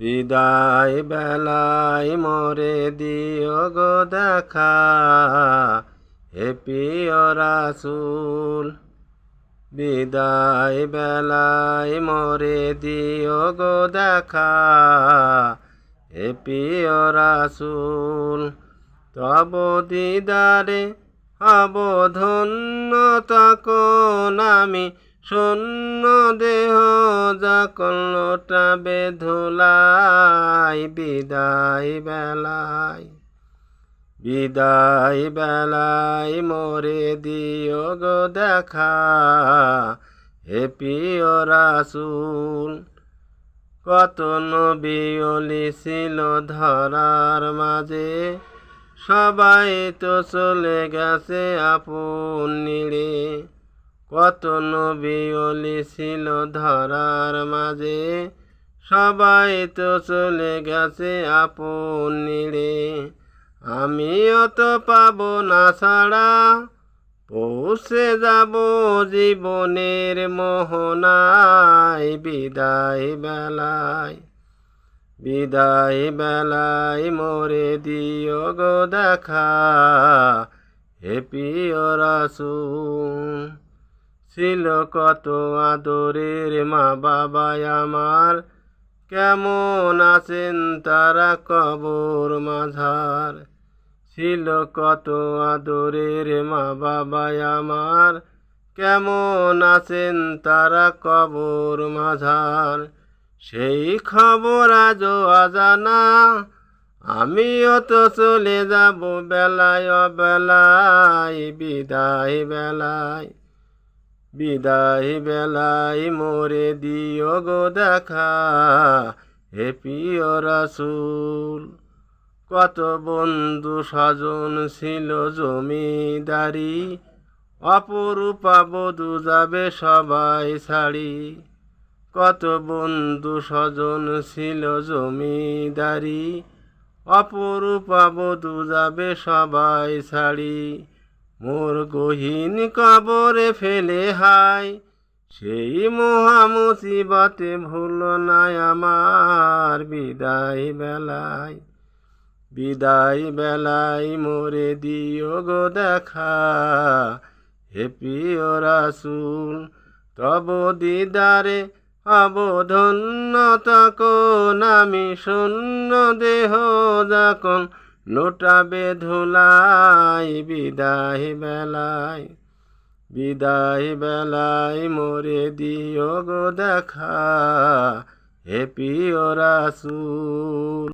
বিদায় বেলায় মোরে দিও গো দেখা, হে প্রিয় রাসূল। বিদায় বেলায় মোরে দিও গো দেখা, হে প্রিয় রাসূল। তব দিদারে হব ধন্য, তখন আমি শূন্য দেহ যখন লোটাবে ধুলাই। বিদায় বেলায় মোরে দিও গো দেখা, হে প্রিয় রাসূল। কত নবী ওলি ছিল ধরার মাঝে, সবাই তো চলে গেছে আপন নিড়ে। কত নবী ওলি ছিল ধরার মাঝে, সবাই তো চলে গেছে আপন নিড়ে। আমিও তো পাবো না ছাড়া, পৌঁছে যাব জীবনের মোহনায়। বিদায় বেলায় মোরে দিও গো দেখা, হে প্রিয় রাসূল। ছিল কত আদরের মা বাবা আমার, কেমন আছেন তারা কবর মাঝার। ছিল কত আদরের মা বাবা আমার, কেমন আছেন তারা কবর মাঝার। সেই খবর আজও অজানা, আমিও তো চলে যাব বেলায় অবেলায়। বিদায় বেলায় মোরে দিও গো দেখা, হে প্রিয় রাসূল। কত বন্ধু স্বজন ছিল জমিদারি, অপরূপা বধূ যাবে সবাই ছাড়ি। কত বন্ধু স্বজন ছিল জমিদারি, অপরূপা বধূ যাবে সবাই ছাড়ি। মোর গহীন কবরে ফেলে হায়, সেই মহা মুসিবতে ভুলো না আমার। বিদায় বেলায় মোরে দিও গো দেখা, হে প্রিয় রাসূল। তব দিদারে হব ধন্য, তখন আমি শূন্য দেহ যখন লোটাবে ধুলাই। বিদায় বেলায় মোরে দিও গো দেখা, হে প্রিয় রাসূল।